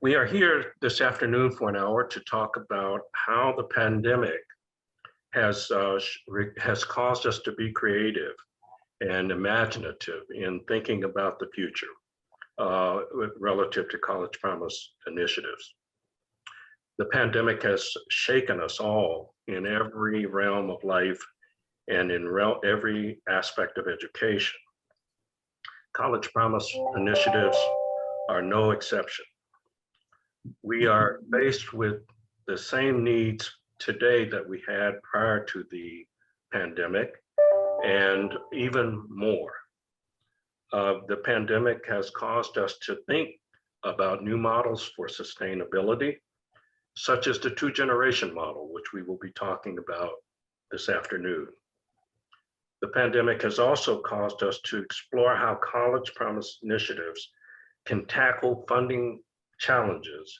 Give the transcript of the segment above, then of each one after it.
We are here this afternoon for an hour to talk about how the pandemic has caused us to be creative and imaginative in thinking about the future relative to college promise initiatives. The pandemic has shaken us all in every realm of life and in every aspect of education. College promise initiatives are no exception. We are faced with the same needs today that we had prior to the pandemic, and even more. The pandemic has caused us to think about new models for sustainability, such as the two-generation model, which we will be talking about this afternoon. The pandemic has also caused us to explore how college promise initiatives can tackle funding challenges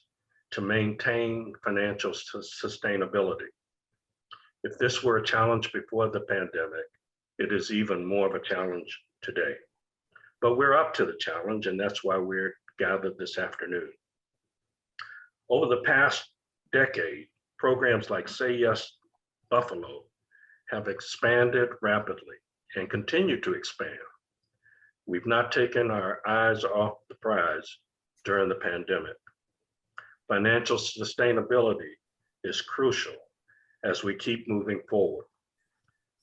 to maintain financial sustainability. If this were a challenge before the pandemic, it is even more of a challenge today. But we're up to the challenge, and that's why we're gathered this afternoon. Over the past decade, programs like Say Yes Buffalo have expanded rapidly and continue to expand. We've not taken our eyes off the prize during the pandemic. Financial sustainability is crucial as we keep moving forward.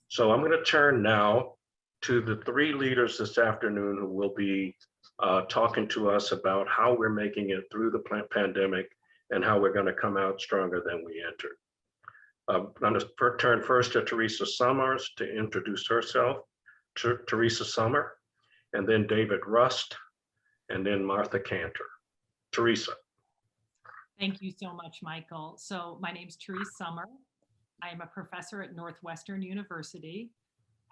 So I'm going to turn now to the three leaders this afternoon who will be talking to us about how we're making it through the pandemic and how we're going to come out stronger than we entered. I'm going to turn first to Teresa Summers to introduce herself. Teresa Summer, and then David Rust, and then Martha Cantor. Teresa. Thank you so much, Michael. So my name's Teresa Summer. I am a professor at Northwestern University.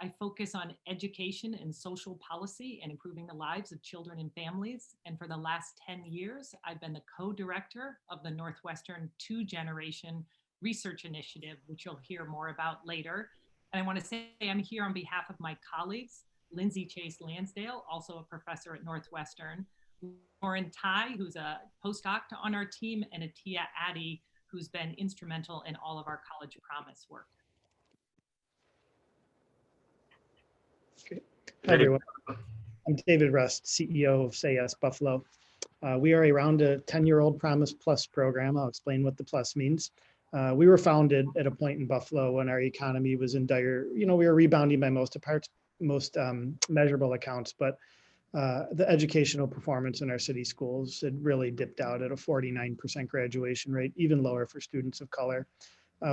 I focus on education and social policy and improving the lives of children and families. And for the last 10 years, I've been the co-director of the Northwestern Two-Generation Research Initiative, which you'll hear more about later. And I want to say I'm here on behalf of my colleagues, Lindsay Chase Lansdale, also a professor at Northwestern, Lauren Tai, who's a postdoc on our team, and Atia Addy, who's been instrumental in all of our College Promise work. Okay. Hi, everyone. I'm David Rust, CEO of Say Yes Buffalo. We are around a 10-year-old Promise Plus program. I'll explain what the plus means. We were founded at a point in Buffalo when our economy was in dire, we were rebounding by most measurable accounts, but the educational performance in our city schools had really dipped out at a 49% graduation rate, even lower for students of color.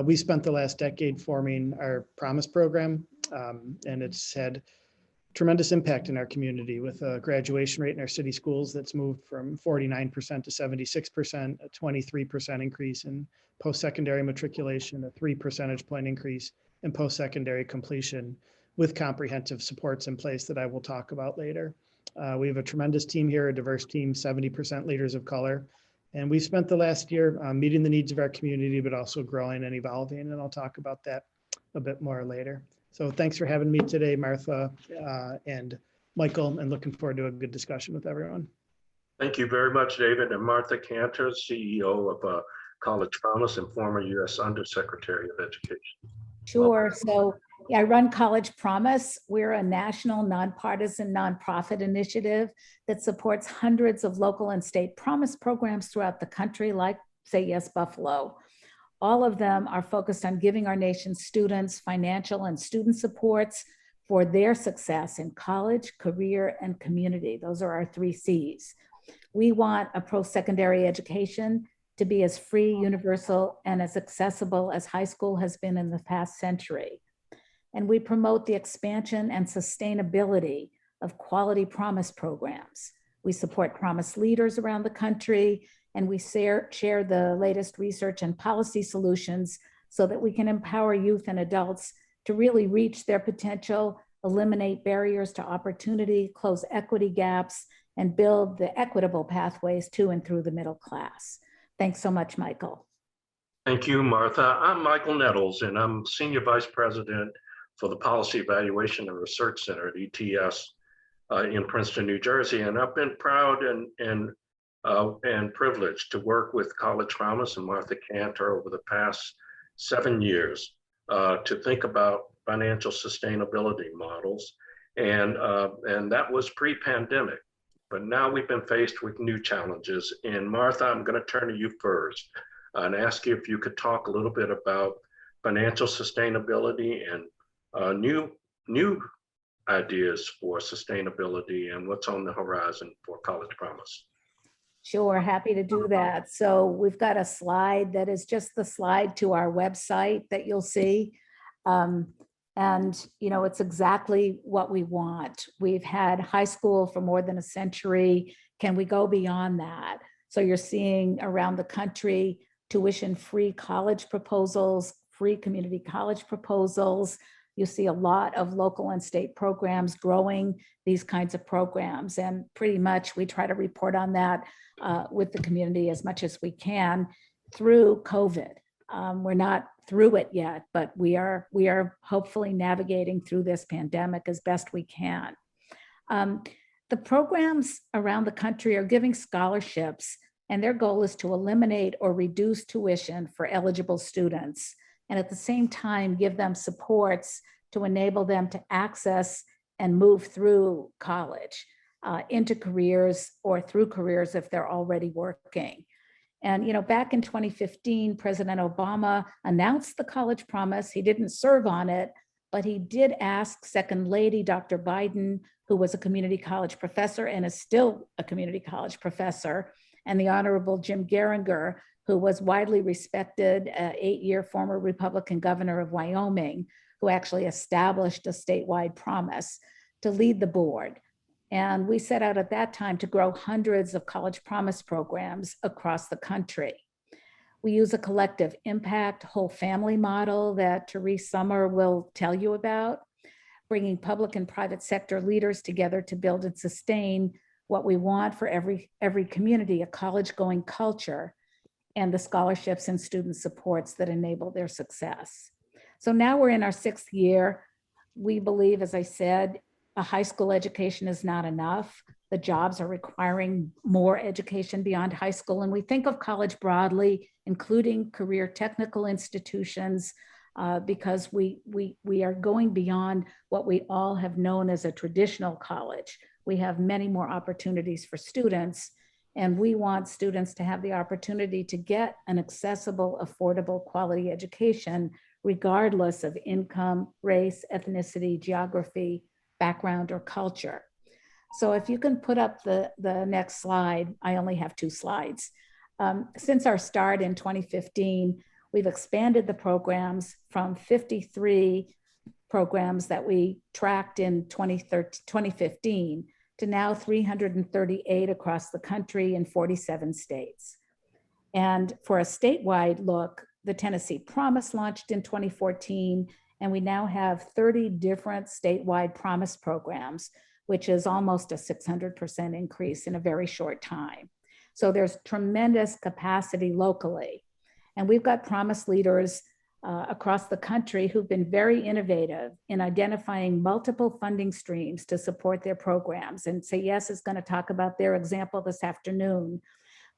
We spent the last decade forming our Promise program, and it's had tremendous impact in our community with a graduation rate in our city schools that's moved from 49% to 76%, a 23% increase in post-secondary matriculation, a 3 percentage point increase in post-secondary completion with comprehensive supports in place that I will talk about later. We have a tremendous team here, a diverse team, 70% leaders of color. And we spent the last year meeting the needs of our community, but also growing and evolving. And I'll talk about that a bit more later. So thanks for having me today, Martha and Michael, and looking forward to a good discussion with everyone. Thank you very much, David. And Martha Cantor, CEO of College Promise and former U.S. Undersecretary of Education. Sure. So yeah, I run College Promise. We're a national nonpartisan nonprofit initiative that supports hundreds of local and state promise programs throughout the country, like Say Yes Buffalo. All of them are focused on giving our nation's students financial and student supports for their success in college, career, and community. Those are our 3 C's. We want a post-secondary education to be as free, universal, and as accessible as high school has been in the past century. And we promote the expansion and sustainability of quality promise programs. We support promise leaders around the country, and we share the latest research and policy solutions so that we can empower youth and adults to really reach their potential, eliminate barriers to opportunity, close equity gaps, and build the equitable pathways to and through the middle class. Thanks so much, Michael. Thank you, Martha. I'm Michael Nettles, and I'm Senior Vice President for the Policy Evaluation and Research Center at ETS in Princeton, New Jersey. And I've been proud and and privileged to work with College Promise and Martha Cantor over the past 7 years to think about financial sustainability models. And that was pre-pandemic. But now we've been faced with new challenges. And Martha, I'm going to turn to you first and ask you if you could talk a little bit about financial sustainability and new ideas for sustainability and what's on the horizon for College Promise. Sure, happy to do that. So we've got a slide that is just the slide to our website that you'll see. And, you know, it's exactly what we want. We've had high school for more than a century. Can we go beyond that? So you're seeing around the country tuition-free college proposals, free community college proposals. You see a lot of local and state programs growing these kinds of programs. And pretty much we try to report on that with the community as much as we can through COVID. We're not through it yet, but we are hopefully navigating through this pandemic as best we can. The programs around the country are giving scholarships, and their goal is to eliminate or reduce tuition for eligible students, and at the same time give them supports to enable them to access and move through college into careers or through careers if they're already working. And, you know, back in 2015, President Obama announced the College Promise. He didn't serve on it, but he did ask Second Lady Dr. Biden, who was a community college professor and is still a community college professor, and the Honorable Jim Geringer, who was widely respected, 8-year former Republican governor of Wyoming, who actually established a statewide promise to lead the board. And we set out at that time to grow hundreds of College Promise programs across the country. We use a collective impact whole family model that Therese Sommer will tell you about, bringing public and private sector leaders together to build and sustain what we want for every community, a college-going culture, and the scholarships and student supports that enable their success. So now we're in our 6th year. We believe, as I said, a high school education is not enough. The jobs are requiring more education beyond high school. And we think of college broadly, including career technical institutions, because we are going beyond what we all have known as a traditional college. We have many more opportunities for students, and we want students to have the opportunity to get an accessible, affordable, quality education, regardless of income, race, ethnicity, geography, background, or culture. So if you can put up the next slide, I only have 2 slides. Since our start in 2015, we've expanded the programs from 53 programs that we tracked in 2015 to now 338 across the country in 47 states. And for a statewide look, the Tennessee Promise launched in 2014, and we now have 30 different statewide Promise programs, which is almost a 600% increase in a very short time. So there's tremendous capacity locally. And we've got Promise leaders across the country who've been very innovative in identifying multiple funding streams to support their programs. And SAYES is going to talk about their example this afternoon,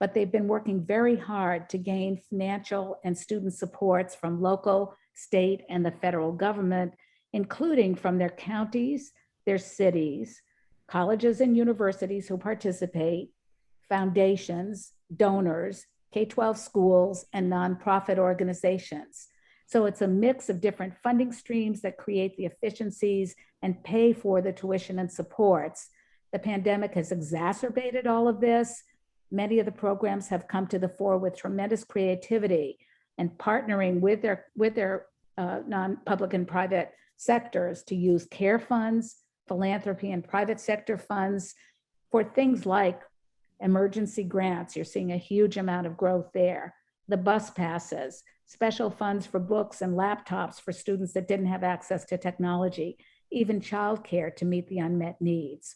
but they've been working very hard to gain financial and student supports from local, state, and the federal government, including from their counties, their cities, colleges and universities who participate, foundations, donors, K-12 schools, and nonprofit organizations. So it's a mix of different funding streams that create the efficiencies and pay for the tuition and supports. The pandemic has exacerbated all of this. Many of the programs have come to the fore with tremendous creativity and partnering with their non-public and private sectors to use care funds, philanthropy, and private sector funds for things like emergency grants. You're seeing a huge amount of growth there. The bus passes, special funds for books and laptops for students that didn't have access to technology, even childcare to meet the unmet needs.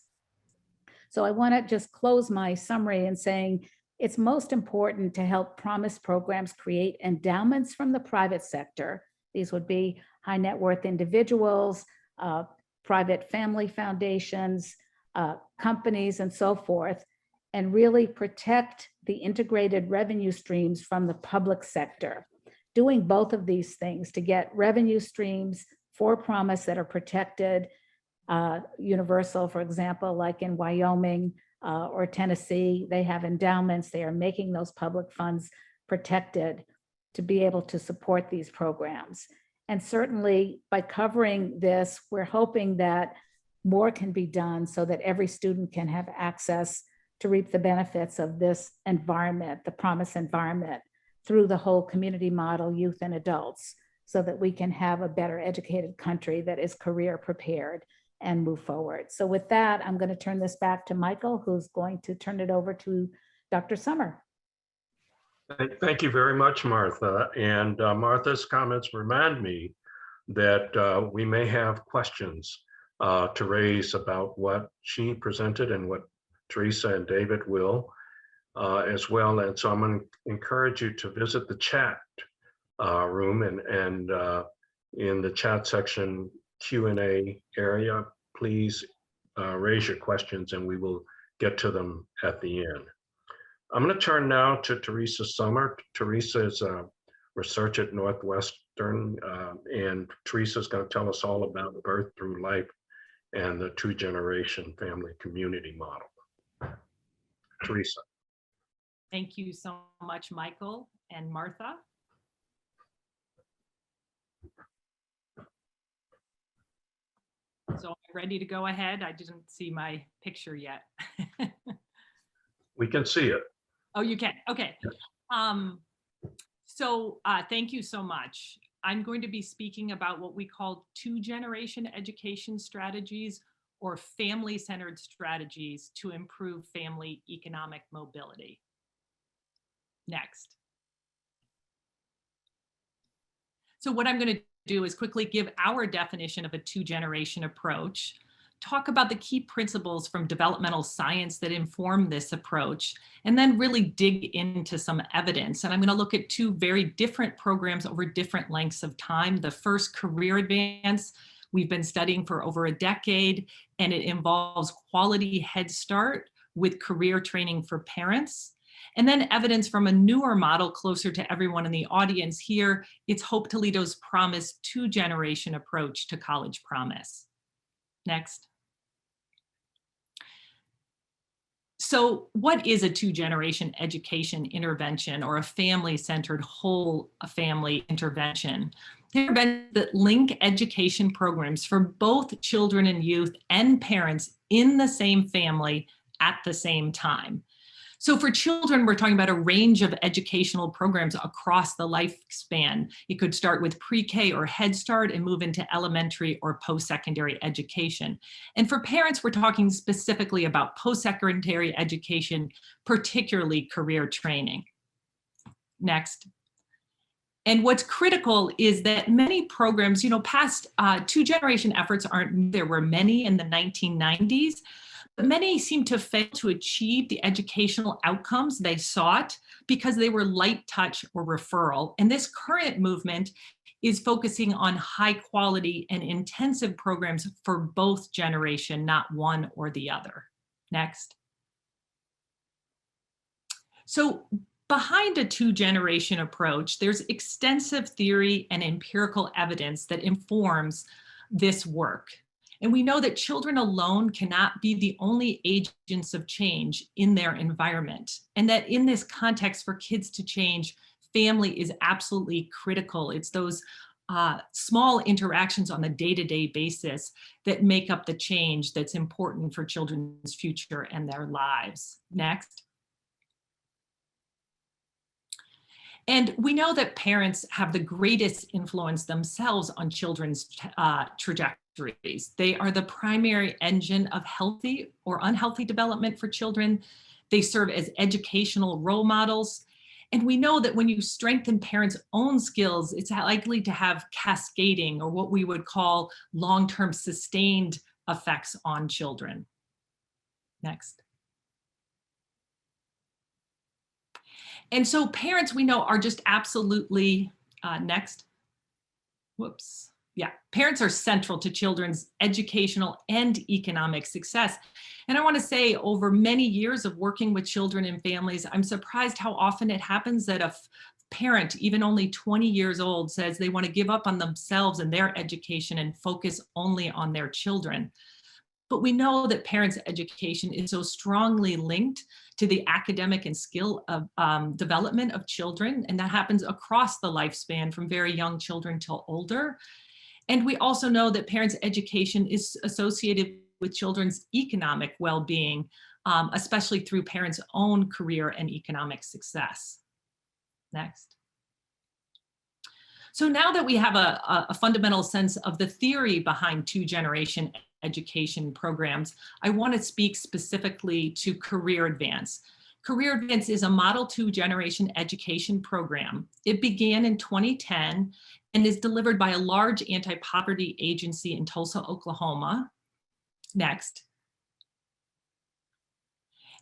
So I want to just close my summary in saying it's most important to help Promise programs create endowments from the private sector. These would be high net worth individuals, private family foundations, companies, and so forth, and really protect the integrated revenue streams from the public sector. Doing both of these things to get revenue streams for promise that are protected, universal, for example, like in Wyoming or Tennessee, they have endowments, they are making those public funds protected to be able to support these programs. And certainly by covering this, we're hoping that more can be done so that every student can have access to reap the benefits of this environment, the promise environment, through the whole community model, youth and adults, so that we can have a better educated country that is career prepared and move forward. So with that, I'm going to turn this back to Michael, who's going to turn it over to Dr. Summer. Thank you very much, Martha. And Martha's comments remind me that we may have questions to raise about what she presented and what Teresa and David will as well. And so I'm going to encourage you to visit the chat room and in the chat section Q&A area, please raise your questions and we will get to them at the end. I'm going to turn now to Teresa Summer. Teresa is a researcher at Northwestern, and Teresa is going to tell us all about birth through life and the two-generation family community model. Teresa. Thank you so much, Michael and Martha. So I'm ready to go ahead. I didn't see my picture yet. We can see it. Oh, you can. Okay. Thank you so much. I'm going to be speaking about what we call two-generation education strategies or family-centered strategies to improve family economic mobility. Next. So what I'm going to do is quickly give our definition of a two-generation approach, talk about the key principles from developmental science that inform this approach, and then really dig into some evidence. And I'm going to look at two very different programs over different lengths of time. The first, Career Advance, we've been studying for over a decade, and it involves quality Head Start with career training for parents. And then evidence from a newer model closer to everyone in the audience here, it's Hope Toledo's Promise two-generation approach to college promise. Next. So what is a two-generation education intervention or a family-centered whole family intervention? Interventions that link education programs for both children and youth and parents in the same family at the same time. So for children, we're talking about a range of educational programs across the lifespan. It could start with pre-K or Head Start and move into elementary or post-secondary education. And for parents, we're talking specifically about post-secondary education, particularly career training. Next. And what's critical is that many programs, past two-generation efforts aren't, there were many in the 1990s, but many seem to fail to achieve the educational outcomes they sought because they were light touch or referral. And this current movement is focusing on high quality and intensive programs for both generation, not one or the other. Next. So behind a two-generation approach, there's extensive theory and empirical evidence that informs this work. And we know that children alone cannot be the only agents of change in their environment. And that in this context, for kids to change, family is absolutely critical. It's those small interactions on a day-to-day basis that make up the change that's important for children's future and their lives. Next. And we know that parents have the greatest influence themselves on children's trajectories. They are the primary engine of healthy or unhealthy development for children. They serve as educational role models. And we know that when you strengthen parents' own skills, it's likely to have cascading or what we would call long-term sustained effects on children. Next. And so parents, we know, are just absolutely, next. Whoops, Yeah, parents are central to children's educational and economic success. And I want to say, over many years of working with children and families, I'm surprised how often it happens that a parent, even only 20 years old, says they want to give up on themselves and their education and focus only on their children. But we know that parents' education is so strongly linked to the academic and skill of development of children, and that happens across the lifespan from very young children till older. And we also know that parents' education is associated with children's economic well-being, especially through parents' own career and economic success. Next. So now that we have a fundamental sense of the theory behind two-generation education programs, I want to speak specifically to Career Advance. Career Advance is a Model 2 generation education program. It began in 2010 and is delivered by a large anti-poverty agency in Tulsa, Oklahoma. Next.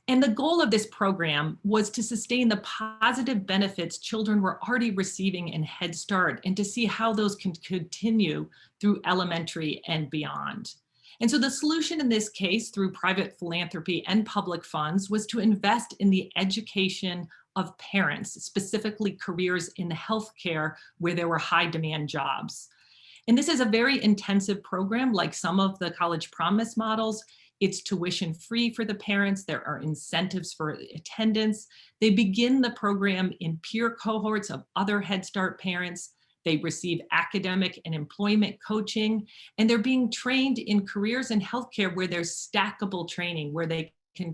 And the goal of this program was to sustain the positive benefits children were already receiving in Head Start and to see how those can continue through elementary and beyond. And so the solution in this case, through private philanthropy and public funds, was to invest in the education of parents, specifically careers in healthcare where there were high demand jobs. And this is a very intensive program, like some of the College Promise models. It's tuition free for the parents. There are incentives for attendance. They begin the program in peer cohorts of other Head Start parents. They receive academic and employment coaching, and they're being trained in careers in healthcare where there's stackable training, where they can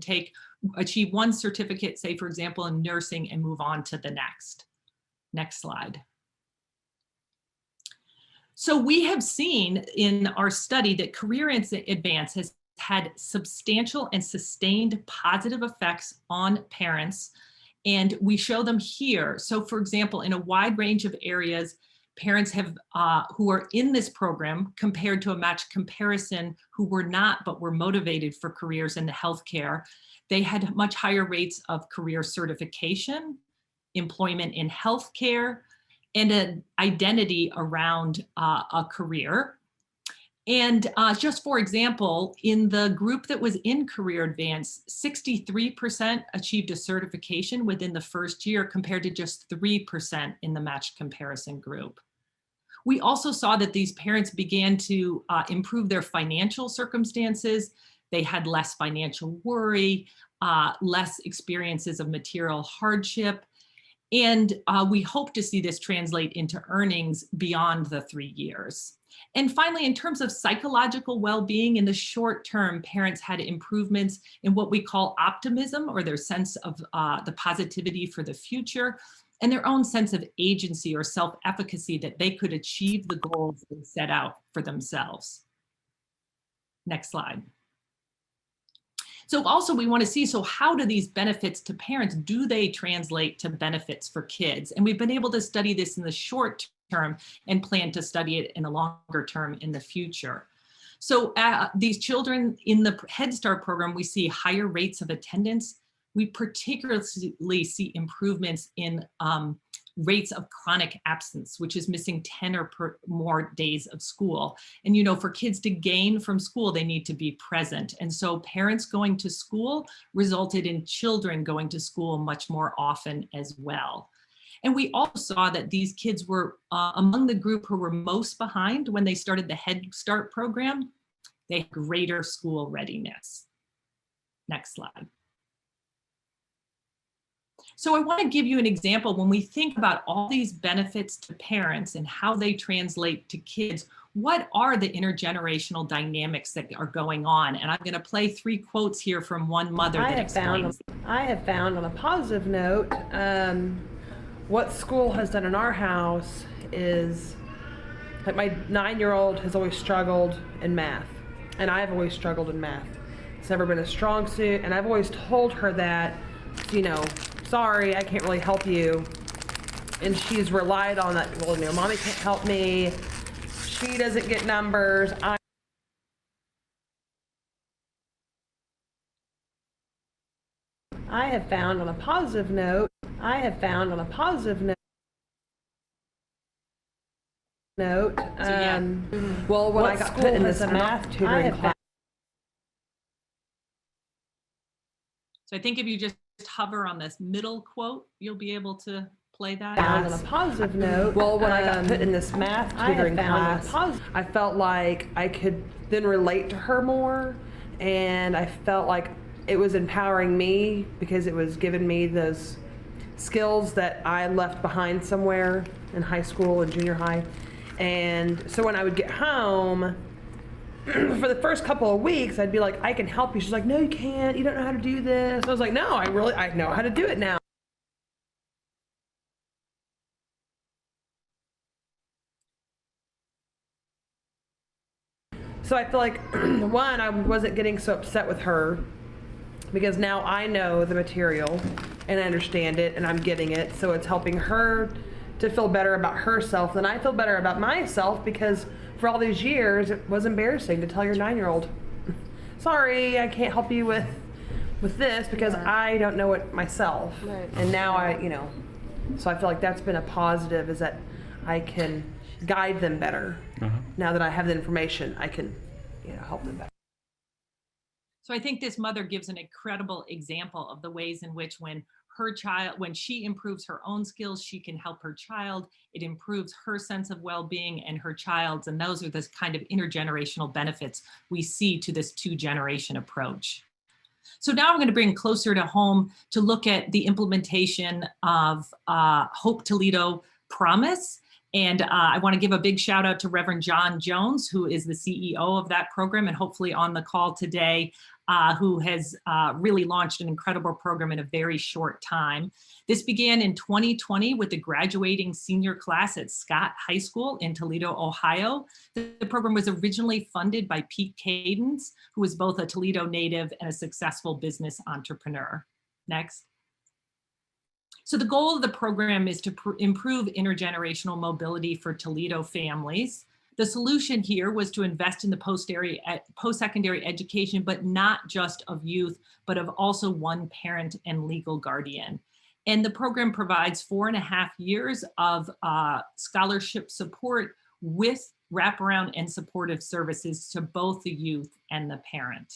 achieve one certificate, say, for example, in nursing, and move on to the next. Next slide. So we have seen in our study that Career Advance has had substantial and sustained positive effects on parents, and we show them here. So for example, in a wide range of areas, parents have who are in this program compared to a matched comparison who were not but were motivated for careers in the healthcare. They had much higher rates of career certification, employment in healthcare, and an identity around a career. And just for example, in the group that was in Career Advance, 63% achieved a certification within the first year compared to just 3% in the matched comparison group. We also saw that these parents began to improve their financial circumstances. They had less financial worry, less experiences of material hardship. And we hope to see this translate into earnings beyond the 3 years. And finally, in terms of psychological well-being, in the short term, parents had improvements in what we call optimism, or their sense of the positivity for the future, and their own sense of agency or self-efficacy that they could achieve the goals they set out for themselves. Next slide. So also we want to see, so how do these benefits to parents, do they translate to benefits for kids? And we've been able to study this in the short term and plan to study it in the longer term in the future. So these children in the Head Start program, we see higher rates of attendance. We particularly see improvements in rates of chronic absence, which is missing 10 or more days of school. And you know, for kids to gain from school, they need to be present. And so parents going to school resulted in children going to school much more often as well. And we also saw that these kids were among the group who were most behind when they started the Head Start program. They had greater school readiness. Next slide. So I want to give you an example. When we think about all these benefits to parents and how they translate to kids, what are the intergenerational dynamics that are going on? And I'm going to play 3 quotes here from one mother that explains. I have found on a positive note, what school has done in our house is, like, my 9-year-old has always struggled in math, and I've always struggled in math. It's never been a strong suit, and I've always told her that, you know, sorry, I can't really help you. And she's relied on that. Well, you know, mommy can't help me. She doesn't get numbers. I have found on a positive note, note. yeah. Well, when I What got school put in has this done an- math I tutoring have class, So I think if you just hover on this middle quote, you'll be able to play that. on a positive note. Well, when I got put in this math tutoring class, I felt like I could then relate to her more, and I felt like it was empowering me because it was giving me those skills that I left behind somewhere in high school and junior high. And so when I would get home, for the first couple of weeks, I'd be like, I can help you. She's like, no, you can't. You don't know how to do this. I was like, no, I know how to do it now. So I feel like, one, I wasn't getting so upset with her because now I know the material and I understand it and I'm getting it. So it's helping her to feel better about herself. Then I feel better about myself because for all these years, it was embarrassing to tell your 9-year-old, sorry, I can't help you with this because I don't know it myself. Right. And now so I feel like that's been a positive, is that I can guide them better. Now that I have the information, I can, help them better. So I think this mother gives an incredible example of the ways in which when she improves her own skills, she can help her child. It improves her sense of well-being and her child's. And those are the kind of intergenerational benefits we see to this 2-generation approach. So now I'm going to bring closer to home to look at the implementation of Hope Toledo Promise. And I want to give a big shout out to Reverend John Jones, who is the CEO of that program and hopefully on the call today, who has really launched an incredible program in a very short time. This began in 2020 with the graduating senior class at Scott High School in Toledo, Ohio. The program was originally funded by Pete Cadence, who was both a Toledo native and a successful business entrepreneur. Next. So the goal of the program is to improve intergenerational mobility for Toledo families. The solution here was to invest in the post-secondary education, but not just of youth, but of also one parent and legal guardian. And the program provides 4.5 years of scholarship support with wraparound and supportive services to both the youth and the parent.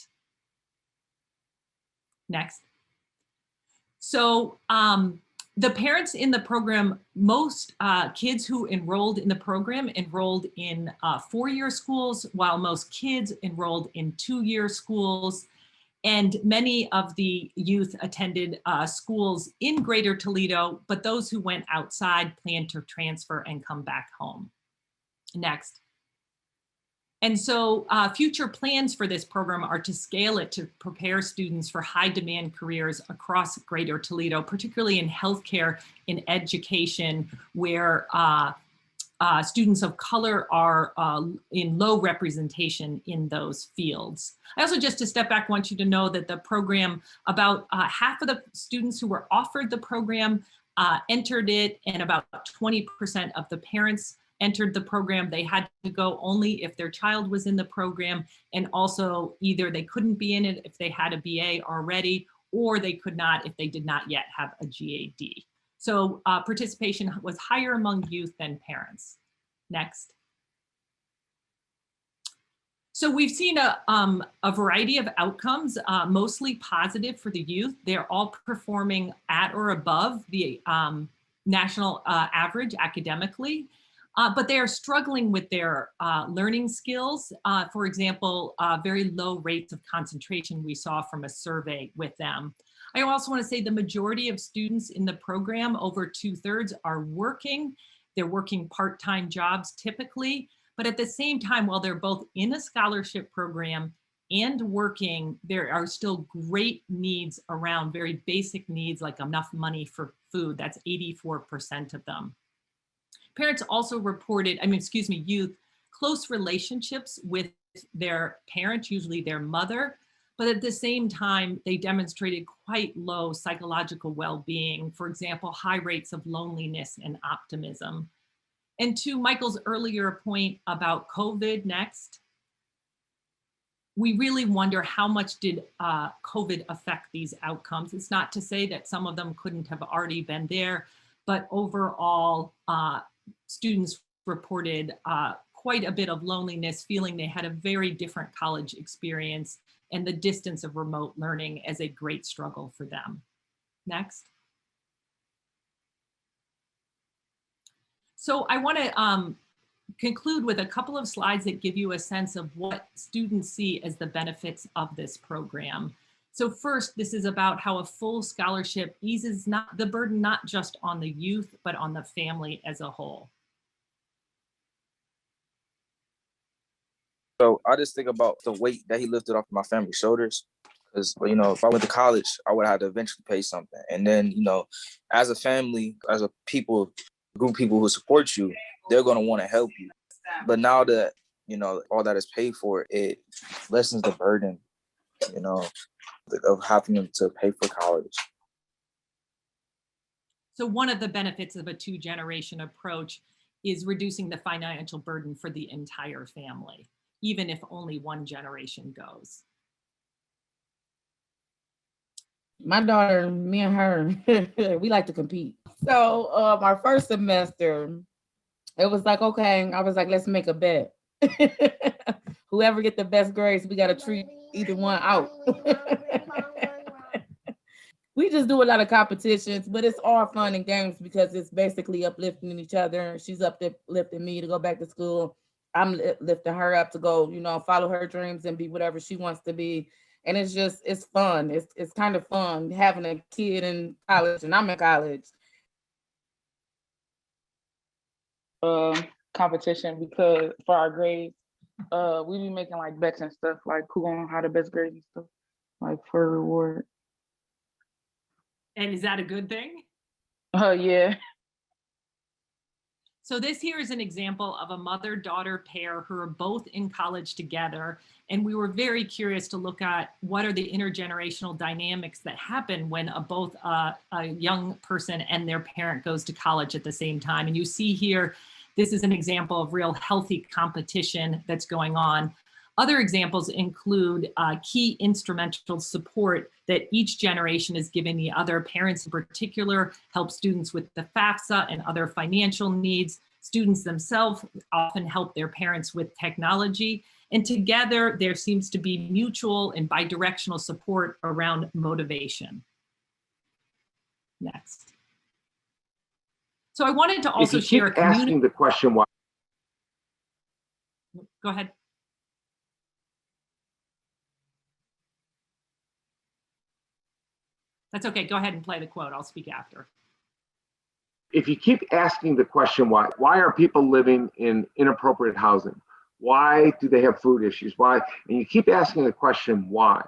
Next. So, the parents in the program, most kids who enrolled in the program enrolled in 4-year schools, while most kids enrolled in 2-year schools. And many of the youth attended schools in Greater Toledo, but those who went outside planned to transfer and come back home. Next. And so future plans for this program are to scale it to prepare students for high demand careers across Greater Toledo, particularly in healthcare, in education, where students of color are in low representation in those fields. I also, just to step back, want you to know that the program, about half of the students who were offered the program entered it, and about 20% of the parents entered the program. They had to go only if their child was in the program, and also either they couldn't be in it if they had a BA already, or they could not if they did not yet have a GAD. So participation was higher among youth than parents. Next. So we've seen a variety of outcomes, mostly positive for the youth. They're all performing at or above the national average academically. But they are struggling with their learning skills. For example, very low rates of concentration we saw from a survey with them. I also want to say the majority of students in the program, over 2/3, are working. They're working part-time jobs typically, but at the same time, while they're both in a scholarship program and working, there are still great needs around very basic needs like enough money for food. That's 84% of them. Parents also reported, youth, close relationships with their parent, usually their mother, but at the same time, they demonstrated quite low psychological well-being. For example, high rates of loneliness and optimism. And to Michael's earlier point about COVID, next, we really wonder how much did COVID affect these outcomes. It's not to say that some of them couldn't have already been there, but overall, students reported quite a bit of loneliness, feeling they had a very different college experience and the distance of remote learning as a great struggle for them. Next. So I want to conclude with a couple of slides that give you a sense of what students see as the benefits of this program. So first, this is about how a full scholarship eases the burden not just on the youth, but on the family as a whole. So I just think about the weight that he lifted off my family's shoulders. Because, you know, if I went to college, I would have had to eventually pay something. And then, you know, as a family, as a people, group of people who support you, they're going to want to help you. But now that, you know, all that is paid for, it lessens the burden, you know, of having to pay for college. So one of the benefits of a two-generation approach is reducing the financial burden for the entire family, even if only one generation goes. My daughter, me and her, we like to compete. So our first semester, it was like, okay, I was like, let's make a bet. Whoever get the best grades, we got to treat either one out. We just do a lot of competitions, but it's all fun and games because it's basically uplifting each other. She's uplifting me to go back to school. I'm lifting her up to go, you know, follow her dreams and be whatever she wants to be. And it's fun. It's kind of fun having a kid in college, and I'm in college. Competition, because for our grades, we be making like bets and stuff, like who gonna have the best grades and stuff, like for reward. And is that a good thing? Yeah. So this here is an example of a mother-daughter pair who are both in college together. And we were very curious to look at what are the intergenerational dynamics that happen when both a young person and their parent goes to college at the same time. And you see here, this is an example of real healthy competition that's going on. Other examples include key instrumental support that each generation is giving the other. Parents in particular help students with the FAFSA and other financial needs. Students themselves often help their parents with technology. And together there seems to be mutual and bidirectional support around motivation. Next. So I wanted to also share a community. Asking the question why. Go ahead. That's okay. Go ahead and play the quote. I'll speak after. If you keep asking the question why are people living in inappropriate housing? Why do they have food issues? Why? And you keep asking the question why,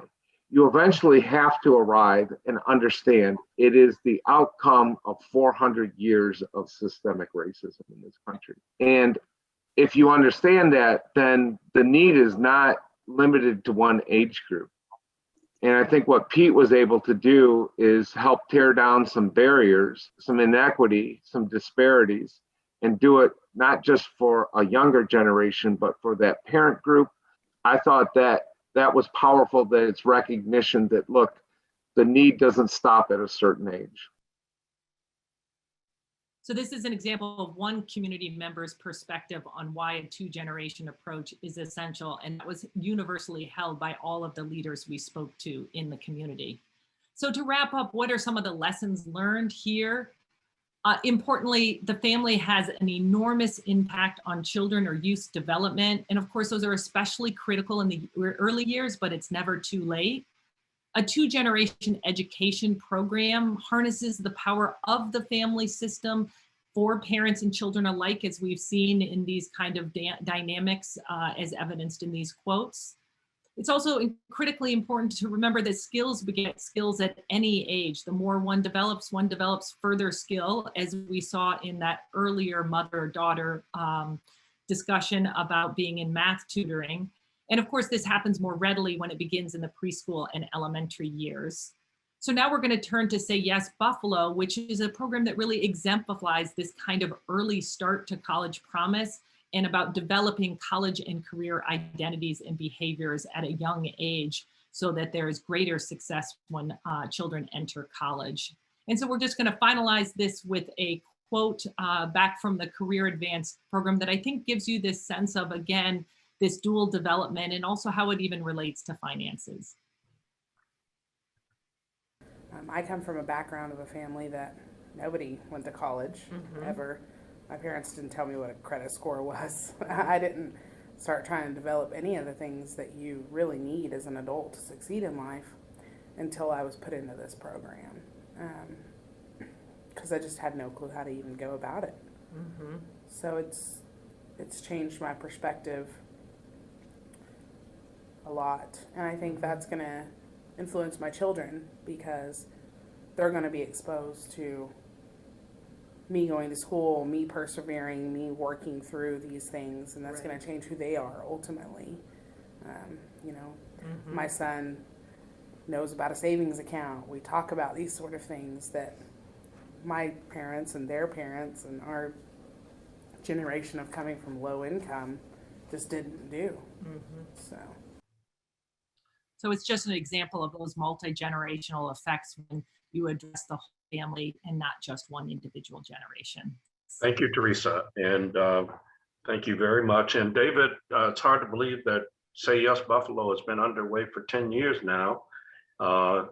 you eventually have to arrive and understand it is the outcome of 400 years of systemic racism in this country. And if you understand that, then the need is not limited to one age group. And I think what Pete was able to do is help tear down some barriers, some inequity, some disparities, and do it not just for a younger generation, but for that parent group. I thought that was powerful, that it's recognition that, look, the need doesn't stop at a certain age. So this is an example of one community member's perspective on why a two-generation approach is essential, and that was universally held by all of the leaders we spoke to in the community. So to wrap up, what are some of the lessons learned here? Importantly, the family has an enormous impact on children or youth development. And of course, those are especially critical in the early years, but it's never too late. A two-generation education program harnesses the power of the family system for parents and children alike, as we've seen in these kind of dynamics as evidenced in these quotes. It's also critically important to remember that skills beget skills at any age. The more one develops further skill, as we saw in that earlier mother-daughter discussion about being in math tutoring. And of course, this happens more readily when it begins in the preschool and elementary years. So now we're going to turn to Say Yes Buffalo, which is a program that really exemplifies this kind of early start to college promise and about developing college and career identities and behaviors at a young age so that there is greater success when children enter college. And so we're just going to finalize this with a quote back from the Career Advance program that I think gives you this sense of, again, this dual development and also how it even relates to finances. I come from a background of a family that nobody went to college ever. My parents didn't tell me what a credit score was. I didn't start trying to develop any of the things that you really need as an adult to succeed in life until I was put into this program. Because I just had no clue how to even go about it. So it's changed my perspective a lot. And I think that's going to influence my children because they're going to be exposed to me going to school, me persevering, me working through these things, and that's going to change who they are ultimately. You know, my son knows about a savings account. We talk about these sort of things that my parents and their parents and our generation of coming from low income just didn't do. So it's just an example of those multi-generational effects when you address the whole family and not just one individual generation. Thank you, Teresa, and thank you very much. And David, it's hard to believe that Say Yes Buffalo has been underway for 10 years now.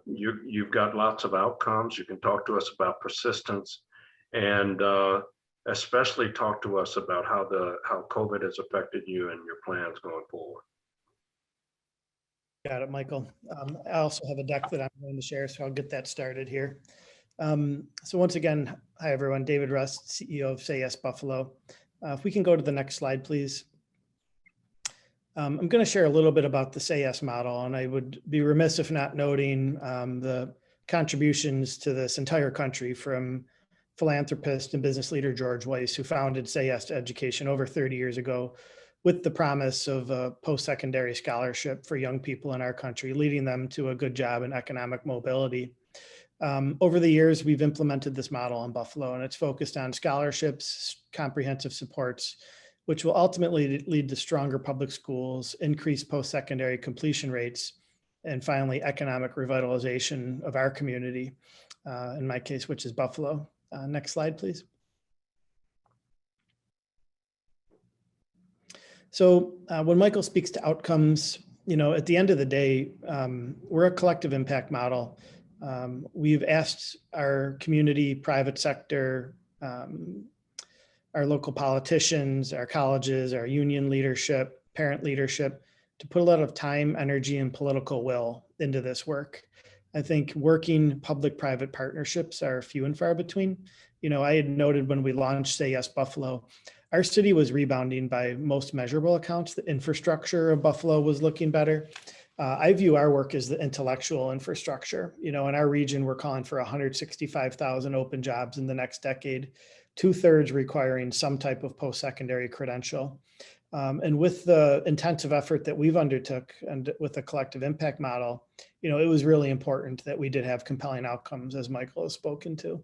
You've got lots of outcomes. You can talk to us about persistence, and especially talk to us about how COVID has affected you and your plans going forward. Got it, Michael. I also have a deck that I'm going to share, so I'll get that started here. So once again, hi everyone, David Rust, CEO of Say Yes Buffalo. If we can go to the next slide, please. I'm going to share a little bit about the Say Yes model, and I would be remiss if not noting the contributions to this entire country from philanthropist and business leader George Weiss, who founded Say Yes to Education over 30 years ago with the promise of a post-secondary scholarship for young people in our country, leading them to a good job in economic mobility. Over the years, we've implemented this model in Buffalo, and it's focused on scholarships, comprehensive supports, which will ultimately lead to stronger public schools, increased post-secondary completion rates, and finally, economic revitalization of our community, in my case, which is Buffalo. Next slide, please. So when Michael speaks to outcomes, you know, at the end of the day, we're a collective impact model. We've asked our community, private sector, our local politicians, our colleges, our union leadership, parent leadership, to put a lot of time, energy, and political will into this work. I think working public-private partnerships are few and far between. You know, I had noted when we launched Say Yes Buffalo, our city was rebounding by most measurable accounts. The infrastructure of Buffalo was looking better. I view our work as the intellectual infrastructure. You know, in our region, we're calling for 165,000 open jobs in the next decade, 2/3 requiring some type of post-secondary credential. And with the intensive effort that we've undertook and with the collective impact model, you know, it was really important that we did have compelling outcomes, as Michael has spoken to.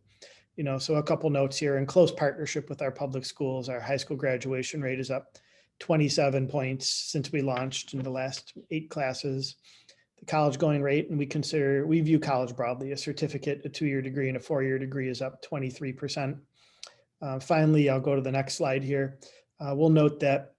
You know, so a couple notes here. In close partnership with our public schools, our high school graduation rate is up 27 points since we launched in the last 8 classes. The college going rate, and we view college broadly, a certificate, a 2-year degree, and a 4-year degree is up 23%. Finally, I'll go to the next slide here. We'll note that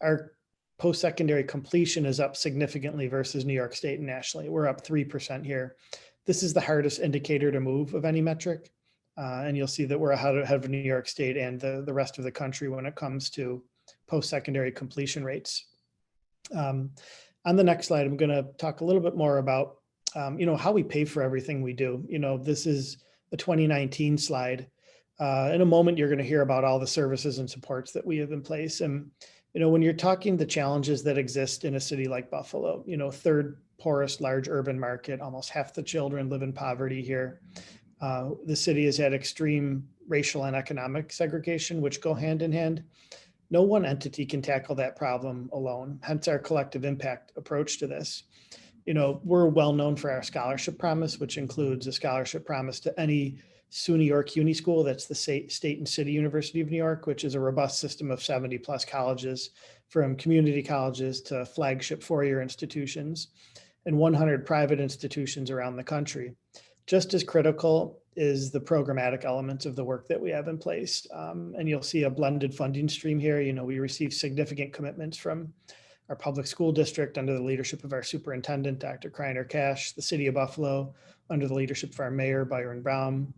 our post-secondary completion is up significantly versus New York State and nationally. We're up 3% here. This is the hardest indicator to move of any metric. And you'll see that we're ahead of New York State and the rest of the country when it comes to post-secondary completion rates. On the next slide, I'm going to talk a little bit more about, you know, how we pay for everything we do. You know, this is the 2019 slide. In a moment, you're going to hear about all the services and supports that we have in place. And, you know, when you're talking the challenges that exist in a city like Buffalo, you know, 3rd poorest large urban market, almost half the children live in poverty here. The city has had extreme racial and economic segregation, which go hand in hand. No one entity can tackle that problem alone, hence our collective impact approach to this. You know, we're well known for our scholarship promise, which includes a scholarship promise to any SUNY or CUNY school. That's the State and City University of New York, which is a robust system of 70+ colleges, from community colleges to flagship 4-year institutions, and 100 private institutions around the country. Just as critical is the programmatic elements of the work that we have in place. And you'll see a blended funding stream here. You know, we receive significant commitments from our public school district under the leadership of our superintendent, Dr. Kreiner Cash, the city of Buffalo under the leadership of our mayor, Byron Brown,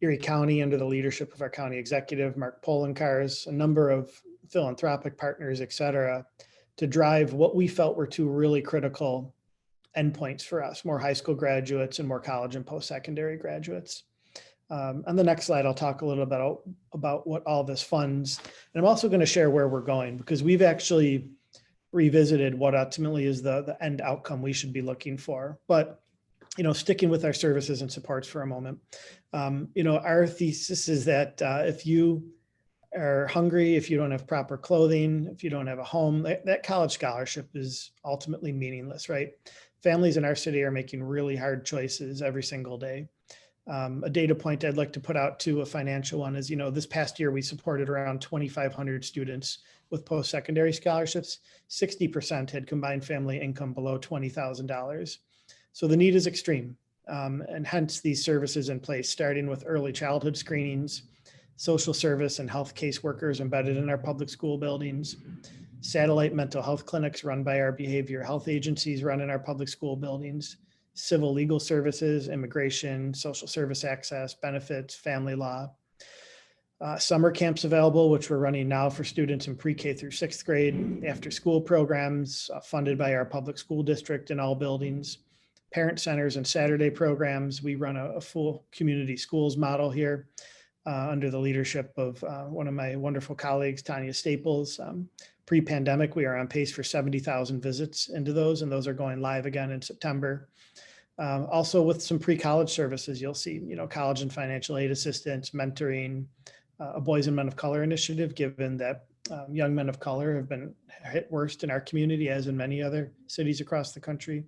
Erie County under the leadership of our county executive, Mark Polenkars, a number of philanthropic partners, et cetera, to drive what we felt were two really critical endpoints for us: more high school graduates and more college and post-secondary graduates. On the next slide, I'll talk a little bit about what all this funds. And I'm also going to share where we're going, because we've actually revisited what ultimately is the end outcome we should be looking for. But, you know, sticking with our services and supports for a moment, you know, our thesis is that if you are hungry, if you don't have proper clothing, if you don't have a home, that college scholarship is ultimately meaningless, right? Families in our city are making really hard choices every single day. A data point I'd like to put out to a financial one is, you know, this past year we supported around 2,500 students with post-secondary scholarships. 60% had combined family income below $20,000. So the need is extreme, and hence these services in place, starting with early childhood screenings, social service and health caseworkers embedded in our public school buildings, satellite mental health clinics run by our behavioral health agencies run in our public school buildings, civil legal services, immigration, social service access, benefits, family law. Summer camps available, which we're running now for students in pre-K through 6th grade, after school programs funded by our public school district in all buildings, parent centers and Saturday programs. We run a full community schools model here under the leadership of one of my wonderful colleagues, Tanya Staples. Pre-pandemic, we are on pace for 70,000 visits into those, and those are going live again in September. Also with some pre-college services, you'll see, you know, college and financial aid assistance, mentoring, a Boys and Men of Color initiative, given that young men of color have been hit worst in our community, as in many other cities across the country,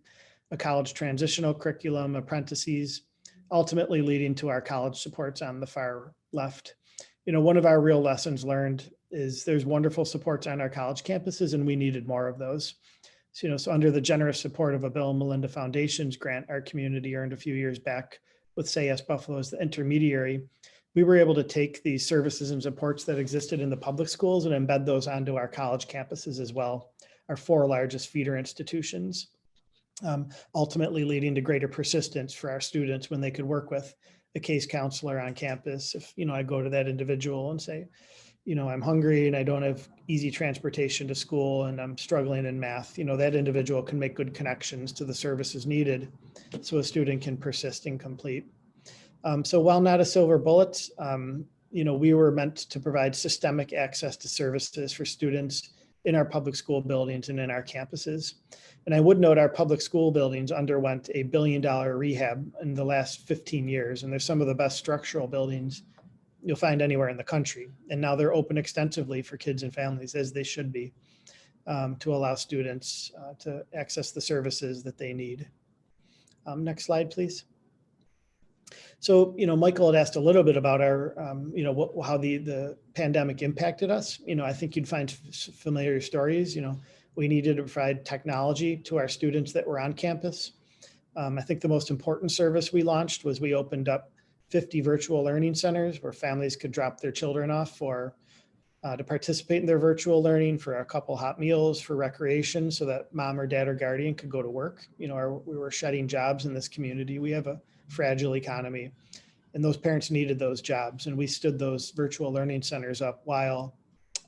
a college transitional curriculum, apprentices, ultimately leading to our college supports on the far left. You know, one of our real lessons learned is there's wonderful supports on our college campuses, and we needed more of those. So, you know, so under the generous support of a Bill and Melinda Foundation's grant our community earned a few years back with Say Yes Buffalo as the intermediary, we were able to take these services and supports that existed in the public schools and embed those onto our college campuses as well, our 4 largest feeder institutions, ultimately leading to greater persistence for our students when they could work with a case counselor on campus. If, you know, I go to that individual and say, you know, I'm hungry and I don't have easy transportation to school and I'm struggling in math, you know, that individual can make good connections to the services needed so a student can persist and complete. So while not a silver bullet, you know, we were meant to provide systemic access to services for students in our public school buildings and in our campuses. And I would note our public school buildings underwent a $1 billion rehab in the last 15 years. And they're some of the best structural buildings you'll find anywhere in the country. And now they're open extensively for kids and families, as they should be, to allow students to access the services that they need. Next slide, please. So, you know, Michael had asked a little bit about our, you know, how the pandemic impacted us. You know, I think you'd find familiar stories. You know, we needed to provide technology to our students that were on campus. I think the most important service we launched was we opened up 50 virtual learning centers where families could drop their children off for to participate in their virtual learning, for a couple hot meals, for recreation, so that mom or dad or guardian could go to work. You know, we were shedding jobs in this community. We have a fragile economy, and those parents needed those jobs. And we stood those virtual learning centers up while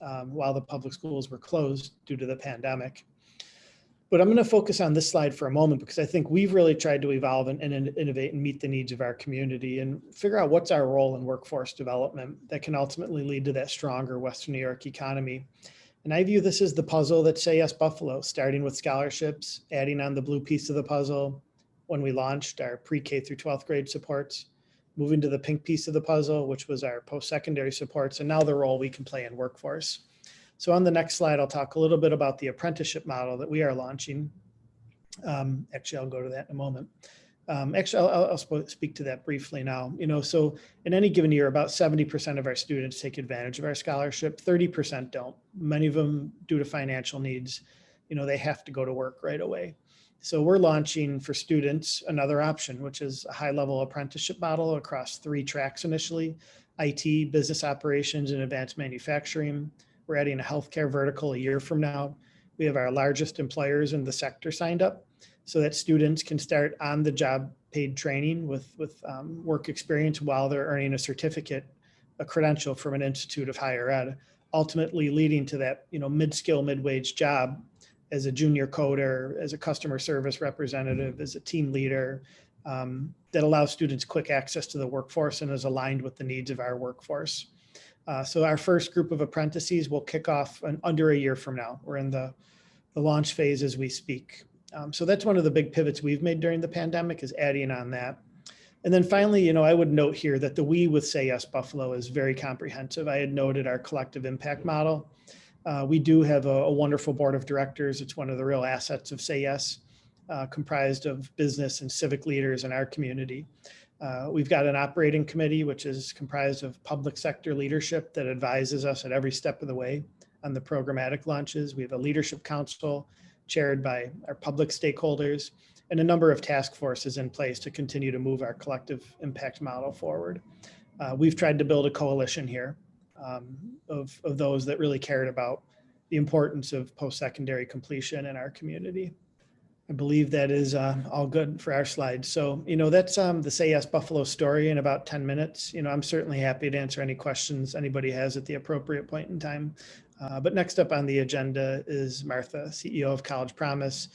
the public schools were closed due to the pandemic. But I'm going to focus on this slide for a moment because I think we've really tried to evolve and innovate and meet the needs of our community and figure out what's our role in workforce development that can ultimately lead to that stronger Western New York economy. And I view this as the puzzle that Say Yes Buffalo, starting with scholarships, adding on the blue piece of the puzzle when we launched our pre-K through 12th grade supports, moving to the pink piece of the puzzle, which was our post-secondary supports, and now the role we can play in workforce. So on the next slide, I'll talk a little bit about the apprenticeship model that we are launching. Actually, I'll go to that in a moment. Actually, I'll speak to that briefly now. You know, so in any given year, about 70% of our students take advantage of our scholarship, 30% don't. Many of them, due to financial needs, you know, they have to go to work right away. So we're launching for students another option, which is a high-level apprenticeship model across 3 tracks initially: IT, business operations, and advanced manufacturing. We're adding a healthcare vertical a year from now. We have our largest employers in the sector signed up so that students can start on the job paid training with work experience while they're earning a certificate, a credential from an institute of higher ed, ultimately leading to that, mid-skill, mid-wage job as a junior coder, as a customer service representative, as a team leader, that allows students quick access to the workforce and is aligned with the needs of our workforce. So our first group of apprentices will kick off under a year from now. We're in the launch phase as we speak. So that's one of the big pivots we've made during the pandemic, is adding on that. And then finally, I would note here that the we with Say Yes Buffalo is very comprehensive. I had noted our collective impact model. We do have a wonderful board of directors. It's one of the real assets of Say Yes, comprised of business and civic leaders in our community. We've got an operating committee, which is comprised of public sector leadership that advises us at every step of the way on the programmatic launches. We have a leadership council chaired by our public stakeholders, and a number of task forces in place to continue to move our collective impact model forward. We've tried to build a coalition here of those that really cared about the importance of post-secondary completion in our community. I believe that is all good for our slides. So, that's the Say Yes Buffalo story in about 10 minutes. I'm certainly happy to answer any questions anybody has at the appropriate point in time. But next up on the agenda is Martha, CEO of College Promise,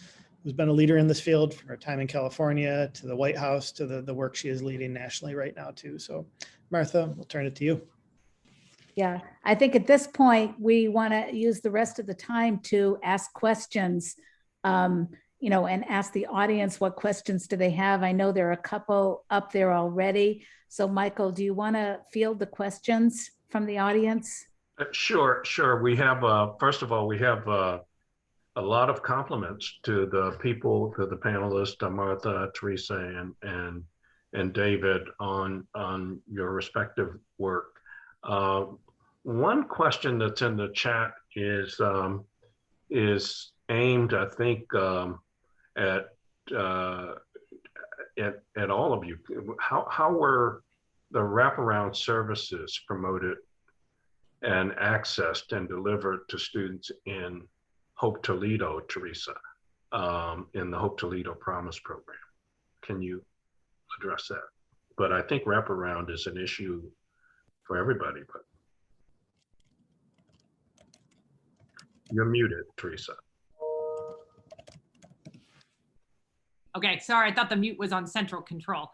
who's been a leader in this field from her time in California to the White House to the work she is leading nationally right now too. So Martha, we'll turn it to you. Yeah, I think at this point, we want to use the rest of the time to ask questions, and ask the audience what questions do they have. I know there are a couple up there already. So Michael, do you want to field the questions from the audience? Sure. We have, first of all, we have a lot of compliments to the people, to the panelists, Martha, Teresa, and David on your respective work. One question that's in the chat is aimed, I think, at all of you. How were the wraparound services promoted and accessed and delivered to students in Hope Toledo, Teresa, in the Hope Toledo Promise program? Can you address that? But I think wraparound is an issue for everybody, but you're muted, Teresa. Okay, sorry, I thought the mute was on central control.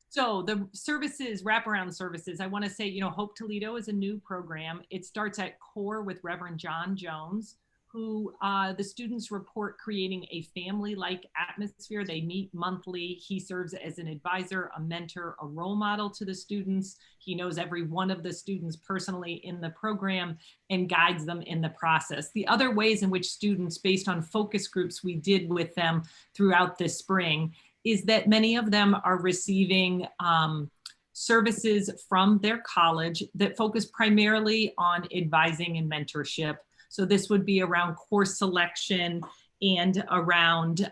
So the services, wraparound services, I want to say, Hope Toledo is a new program. It starts at core with Reverend John Jones, who the students report creating a family-like atmosphere. They meet monthly. He serves as an advisor, a mentor, a role model to the students. He knows every one of the students personally in the program and guides them in the process. The other ways in which students, based on focus groups we did with them throughout this spring, is that many of them are receiving services from their college that focus primarily on advising and mentorship. So this would be around course selection and around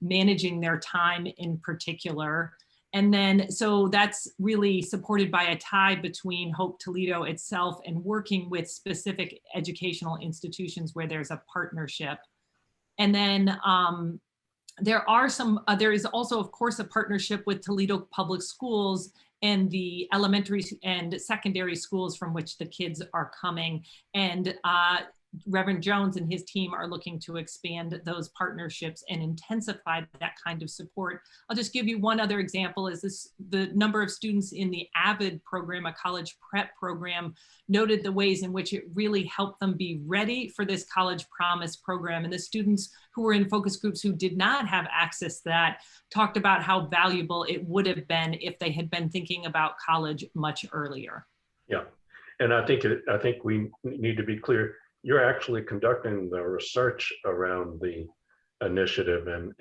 managing their time in particular. And then, so that's really supported by a tie between Hope Toledo itself and working with specific educational institutions where there's a partnership. And then there is also, of course, a partnership with Toledo Public Schools and the elementary and secondary schools from which the kids are coming. And Reverend Jones and his team are looking to expand those partnerships and intensify that kind of support. I'll just give you one other example is the number of students in the AVID program, a college prep program, noted the ways in which it really helped them be ready for this College Promise program. And the students who were in focus groups who did not have access to that talked about how valuable it would have been if they had been thinking about college much earlier. Yeah, and I think we need to be clear. You're actually conducting the research around the initiative, and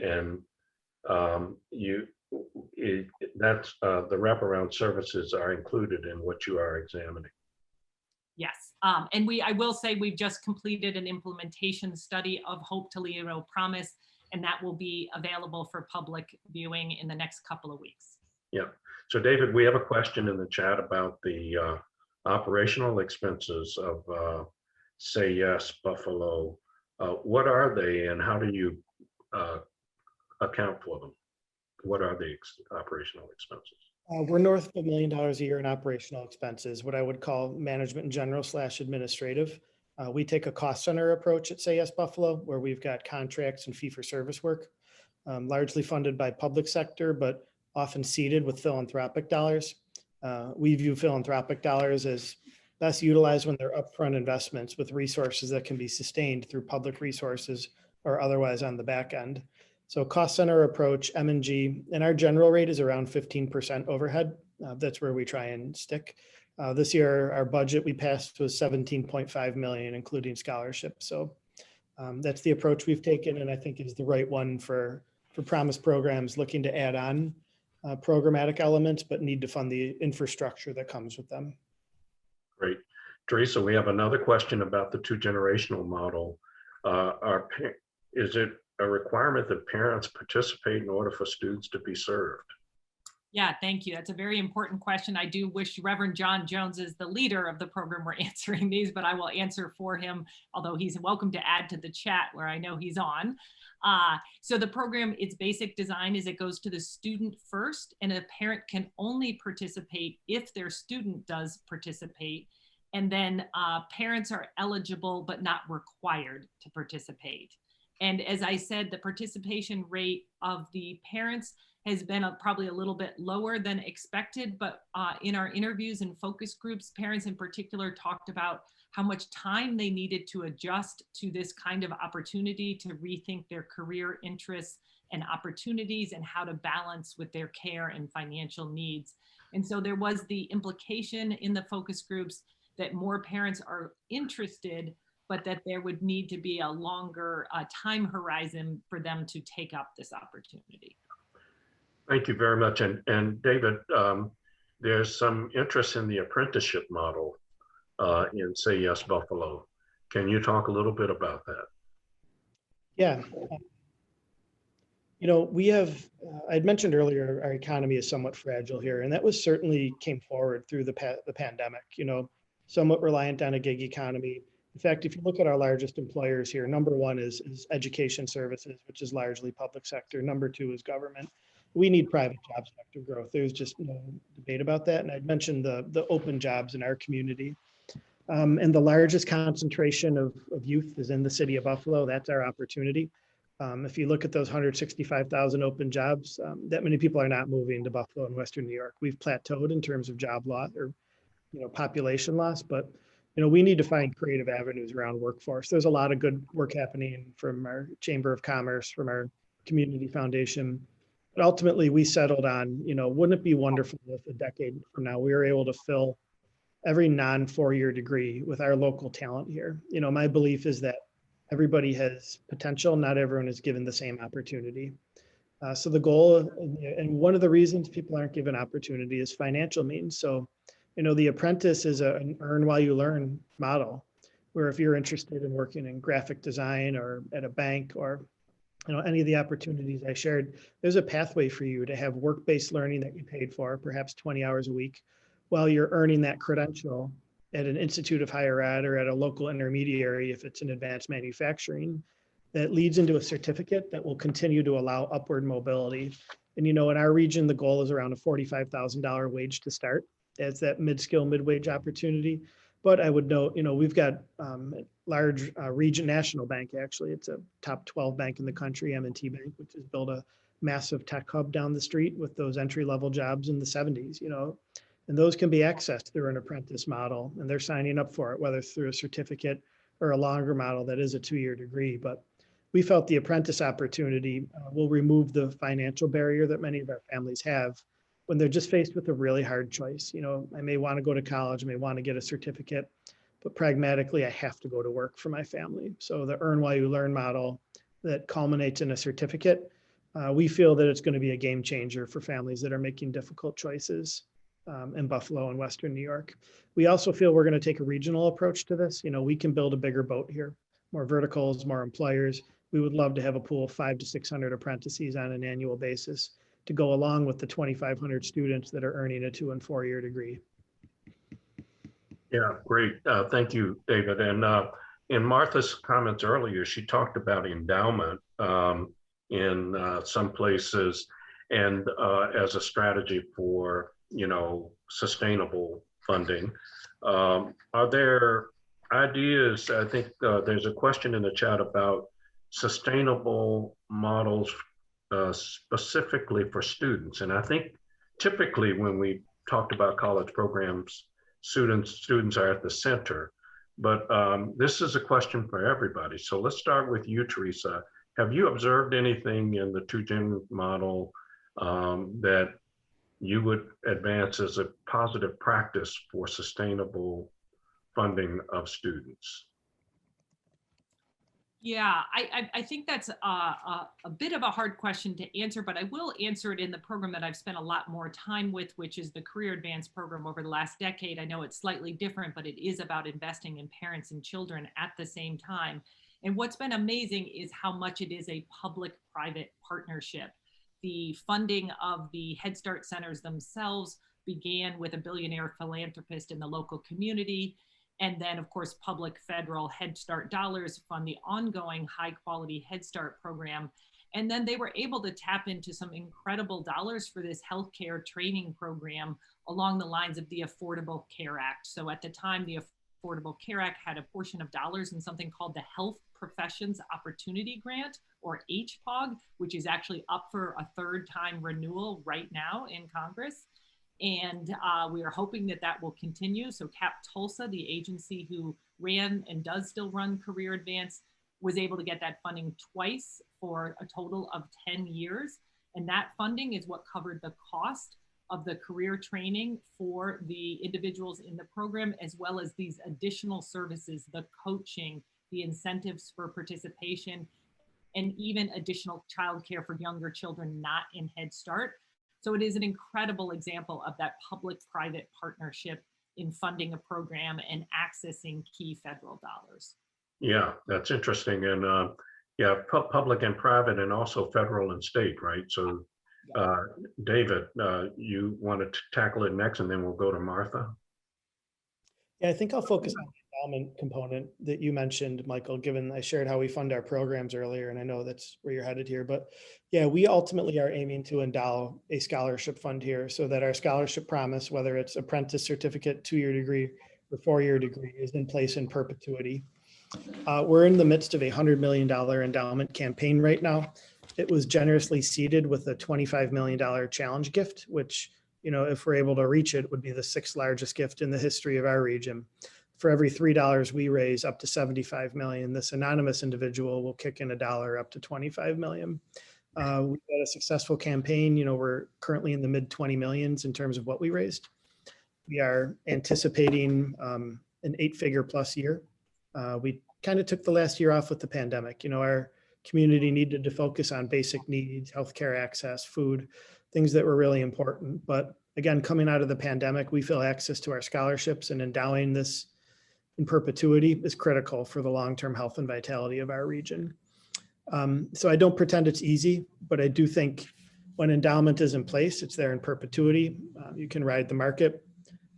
that's the wraparound services are included in what you are examining. Yes, and I will say we've just completed an implementation study of Hope Toledo Promise, and that will be available for public viewing in the next couple of weeks. Yeah. So David, we have a question in the chat about the operational expenses of Say Yes Buffalo. What are they and how do you account for them? What are the operational expenses? We're north of $1 million a year in operational expenses, what I would call management in general / administrative. We take a cost center approach at Say Yes Buffalo, where we've got contracts and fee for service work, largely funded by public sector, but often seeded with philanthropic dollars. We view philanthropic dollars as best utilized when they're upfront investments with resources that can be sustained through public resources or otherwise on the back end. So cost center approach, M&G, and our general rate is around 15% overhead. That's where we try and stick. This year, our budget we passed was 17.5 million, including scholarships. So that's the approach we've taken, and I think is the right one for promise programs looking to add on programmatic elements, but need to fund the infrastructure that comes with them. Great. Teresa, we have another question about the two-generational model. Is it a requirement that parents participate in order for students to be served? Yeah, thank you. That's a very important question. I do wish Reverend John Jones is the leader of the program we're answering these, but I will answer for him, although he's welcome to add to the chat where I know he's on. So the program, its basic design is it goes to the student first, and a parent can only participate if their student does participate. And then parents are eligible but not required to participate. And as I said, the participation rate of the parents has been probably a little bit lower than expected, but in our interviews and focus groups, parents in particular talked about how much time they needed to adjust to this kind of opportunity, to rethink their career interests and opportunities and how to balance with their care and financial needs. And so there was the implication in the focus groups that more parents are interested, but that there would need to be a longer time horizon for them to take up this opportunity. Thank you very much. And David, there's some interest in the apprenticeship model in Say Yes Buffalo. Can you talk a little bit about that? Yeah. You know, we have, I'd mentioned earlier, our economy is somewhat fragile here, and that was certainly came forward through the pandemic, you know, somewhat reliant on a gig economy. In fact, if you look at our largest employers here, number one is education services, which is largely public sector. Number two is government. We need private job sector growth. There's just no debate about that. And I'd mentioned the open jobs in our community. And the largest concentration of youth is in the city of Buffalo. That's our opportunity. If you look at those 165,000 open jobs, that many people are not moving to Buffalo and Western New York. We've plateaued in terms of job loss or, you know, population loss, but you know, we need to find creative avenues around workforce. There's a lot of good work happening from our Chamber of Commerce, from our community foundation. But ultimately we settled on, you know, wouldn't it be wonderful if a decade from now we were able to fill every non-4-year degree with our local talent here? You know, my belief is that everybody has potential. Not everyone is given the same opportunity. So the goal, and one of the reasons people aren't given opportunity is financial means. So, you know, the apprentice is an earn while you learn model, where if you're interested in working in graphic design or at a bank or, you know, any of the opportunities I shared, there's a pathway for you to have work-based learning that you paid for, perhaps 20 hours a week, while you're earning that credential at an institute of higher ed or at a local intermediary, if it's in advanced manufacturing, that leads into a certificate that will continue to allow upward mobility. And, you know, in our region, the goal is around a $45,000 wage to start as that mid-skill, mid-wage opportunity. But I would note, you know, we've got large region national bank, actually. It's a top 12 bank in the country, M&T Bank, which has built a massive tech hub down the street with those entry-level jobs in the 70s, you know. And those can be accessed through an apprentice model, and they're signing up for it, whether through a certificate or a longer model that is a 2-year degree. But we felt the apprentice opportunity will remove the financial barrier that many of our families have when they're just faced with a really hard choice. You know, I may want to go to college, I may want to get a certificate, but pragmatically, I have to go to work for my family. So the earn while you learn model that culminates in a certificate, we feel that it's going to be a game changer for families that are making difficult choices in Buffalo and Western New York. We also feel we're going to take a regional approach to this. You know, we can build a bigger boat here, more verticals, more employers, we would love to have a pool of 500 to 600 apprentices on an annual basis to go along with the 2,500 students that are earning a 2- and 4-year degree. Yeah, great. Thank you, David. And in Martha's comments earlier, she talked about endowment in some places and as a strategy for, sustainable funding. Are there ideas? I think there's a question in the chat about sustainable models specifically for students. And I think typically when we talked about college programs, students are at the center, but this is a question for everybody. So let's start with you, Teresa. Have you observed anything in the 2-gen model that you would advance as a positive practice for sustainable funding of students? Yeah, I think that's a bit of a hard question to answer, but I will answer it in the program that I've spent a lot more time with, which is the Career Advance program over the last decade. I know it's slightly different, but it is about investing in parents and children at the same time. And what's been amazing is how much it is a public-private partnership. The funding of the Head Start centers themselves began with a billionaire philanthropist in the local community. And then, of course, public federal Head Start dollars fund the ongoing high quality Head Start program. And then they were able to tap into some incredible dollars for this healthcare training program along the lines of the Affordable Care Act. So at the time, the Affordable Care Act had a portion of dollars in something called the Health Professions Opportunity Grant, or HPOG, which is actually up for a 3rd time renewal right now in Congress. And we are hoping that that will continue. So CAP Tulsa, the agency who ran and does still run Career Advance, was able to get that funding twice for a total of 10 years. And that funding is what covered the cost of the career training for the individuals in the program, as well as these additional services, the coaching, the incentives for participation, and even additional childcare for younger children not in Head Start. So it is an incredible example of that public-private partnership in funding a program and accessing key federal dollars. Yeah, that's interesting. And yeah, public and private and also federal and state, right? So David, you want to tackle it next and then we'll go to Martha? Yeah, I think I'll focus on the endowment component that you mentioned, Michael, given I shared how we fund our programs earlier, and I know that's where you're headed here. But yeah, we ultimately are aiming to endow a scholarship fund here so that our scholarship promise, whether it's apprentice certificate, 2-year degree, or 4-year degree, is in place in perpetuity. We're in the midst of a $100 million endowment campaign right now. It was generously seeded with a $25 million challenge gift, which, if we're able to reach it, would be the 6th largest gift in the history of our region. For every $3 we raise up to $75 million, this anonymous individual will kick in $1 up to $25 million. We've had a successful campaign. We're currently in the mid 20 millions in terms of what we raised. We are anticipating an 8-figure plus year. We kind of took the last year off with the pandemic. Our community needed to focus on basic needs, healthcare access, food, things that were really important. But again, coming out of the pandemic, we feel access to our scholarships and endowing this in perpetuity is critical for the long-term health and vitality of our region. So I don't pretend it's easy, but I do think when endowment is in place, it's there in perpetuity. You can ride the market.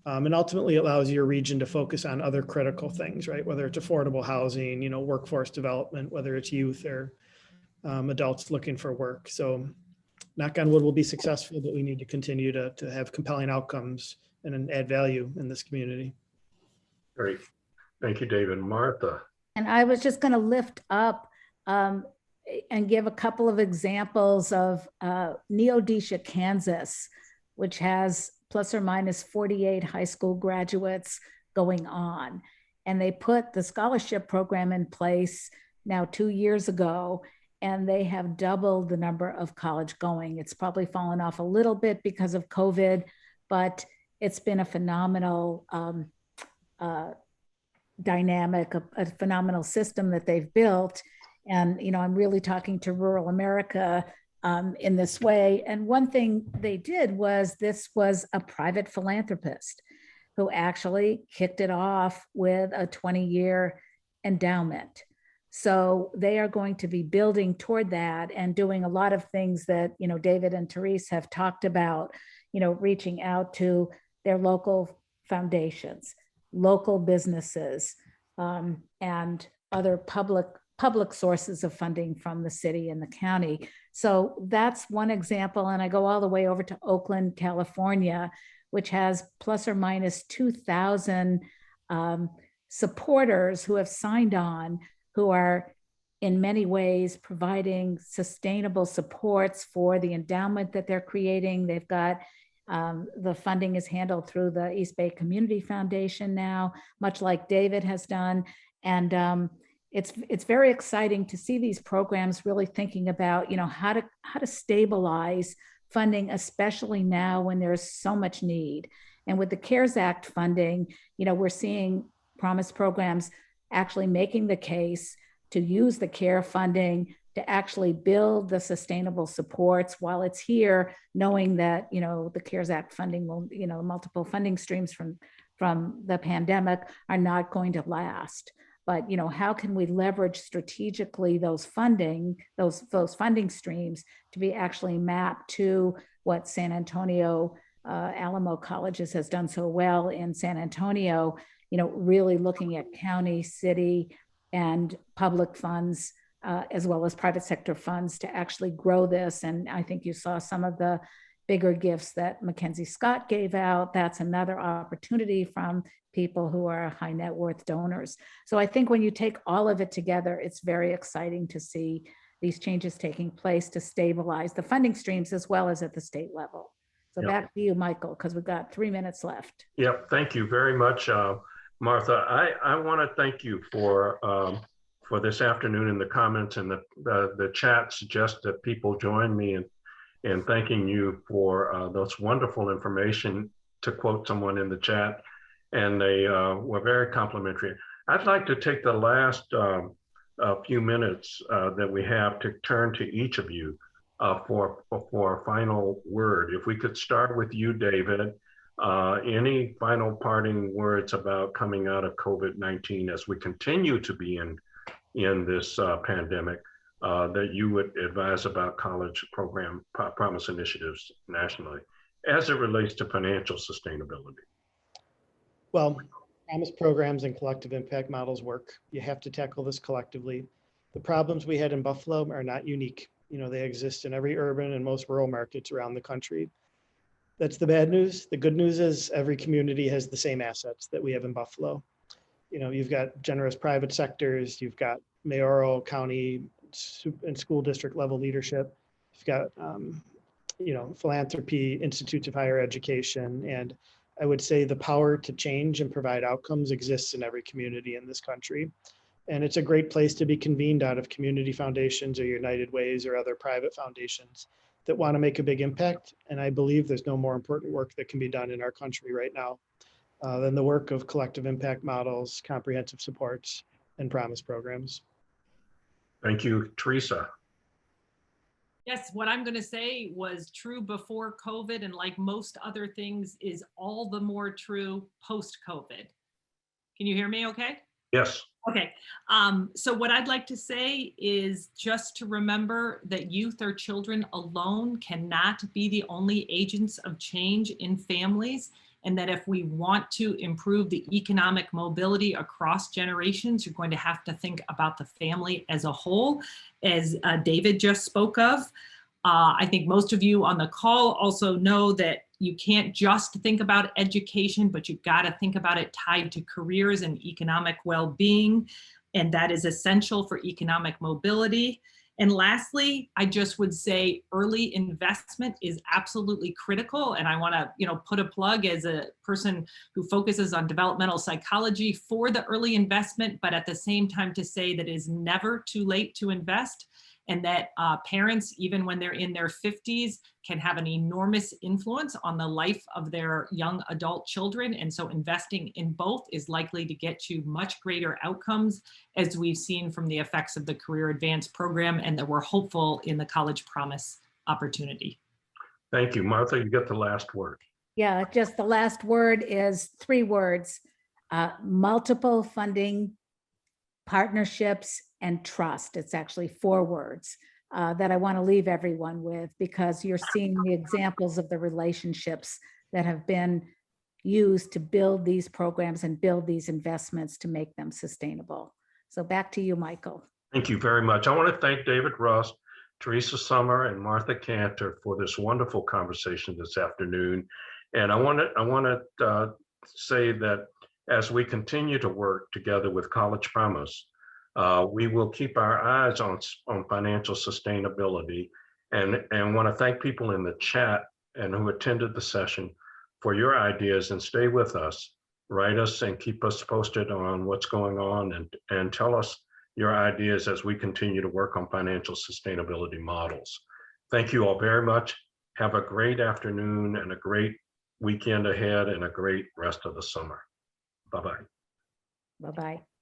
And ultimately allows your region to focus on other critical things, right? Whether it's affordable housing, workforce development, whether it's youth or adults looking for work. So knock on wood, we'll be successful, but we need to continue to have compelling outcomes and add value in this community. Great. Thank you, David. Martha. And I was just going to lift up and give a couple of examples of Neodesha, Kansas, which has plus or minus 48 high school graduates going on. And they put the scholarship program in place now 2 years ago, and they have doubled the number of college going. It's probably fallen off a little bit because of COVID, but it's been a phenomenal dynamic, a phenomenal system that they've built. And, I'm really talking to rural America in this way. And one thing they did was this was a private philanthropist who actually kicked it off with a 20-year endowment. So they are going to be building toward that and doing a lot of things that, David and Therese have talked about, reaching out to their local foundations, local businesses, and other public sources of funding from the city and the county. So that's one example. And I go all the way over to Oakland, California, which has plus or minus 2,000 supporters who have signed on, who are in many ways providing sustainable supports for the endowment that they're creating. They've got the funding is handled through the East Bay Community Foundation now, much like David has done. And it's very exciting to see these programs really thinking about, how to stabilize funding, especially now when there's so much need. And with the CARES Act funding, we're seeing Promise programs actually making the case to use the CARE funding to actually build the sustainable supports while it's here, knowing that, the CARES Act funding will, multiple funding streams from the pandemic are not going to last. But, how can we leverage strategically those funding streams to be actually mapped to what San Antonio Alamo Colleges has done so well in San Antonio, really looking at county, city, and public funds, as well as private sector funds to actually grow this. And I think you saw some of the bigger gifts that Mackenzie Scott gave out. That's another opportunity from people who are high net worth donors. So I think when you take all of it together, it's very exciting to see these changes taking place to stabilize the funding streams as well as at the state level. So Yep. Back to you, Michael, because we've got 3 minutes left. Yep, thank you very much, Martha. I want to thank you for this afternoon, and the comments and the chat suggest that people join me in thanking you for those wonderful information, to quote someone in the chat, and they were very complimentary. I'd like to take the last few minutes that we have to turn to each of you for a final word. If we could start with you, David. Any final parting words about coming out of COVID-19 as we continue to be in this pandemic that you would advise about college program promise initiatives nationally as it relates to financial sustainability? Well, promise programs and collective impact models work. You have to tackle this collectively. The problems we had in Buffalo are not unique. They exist in every urban and most rural markets around the country. That's the bad news. The good news is every community has the same assets that we have in Buffalo. You've got generous private sectors, you've got mayoral, county, and school district level leadership. You've got, philanthropy, institutes of higher education. And I would say the power to change and provide outcomes exists in every community in this country. And it's a great place to be convened out of community foundations or United Ways or other private foundations that want to make a big impact. And I believe there's no more important work that can be done in our country right now than the work of collective impact models, comprehensive supports, and promise programs. Thank you, Teresa. Yes, what I'm going to say was true before COVID, and like most other things is all the more true post-COVID. Can you hear me okay? Yes. Okay, so what I'd like to say is just to remember that youth or children alone cannot be the only agents of change in families, and that if we want to improve the economic mobility across generations, you're going to have to think about the family as a whole, as David just spoke of. I think most of you on the call also know that you can't just think about education, but you've got to think about it tied to careers and economic well-being, and that is essential for economic mobility. And lastly, I just would say early investment is absolutely critical. And I want to, put a plug as a person who focuses on developmental psychology for the early investment, but at the same time to say that it is never too late to invest, and that parents, even when they're in their 50s, can have an enormous influence on the life of their young adult children. And so investing in both is likely to get you much greater outcomes, as we've seen from the effects of the Career Advance program, and that we're hopeful in the College Promise opportunity. Thank you. Martha, you get the last word. Yeah, just the last word is 3 words: multiple funding partnerships and trust. It's actually 4 words that I want to leave everyone with, because you're seeing the examples of the relationships that have been used to build these programs and build these investments to make them sustainable. So back to you, Michael. Thank you very much. I want to thank David Rust, Teresa Summer, and Martha Cantor for this wonderful conversation this afternoon. And I want to say that as we continue to work together with College Promise, we will keep our eyes on financial sustainability, and want to thank people in the chat and who attended the session for your ideas, and stay with us. Write us and keep us posted on what's going on, and tell us your ideas as we continue to work on financial sustainability models. Thank you all very much. Have a great afternoon and a great weekend ahead and a great rest of the summer. Bye-bye. Bye-bye.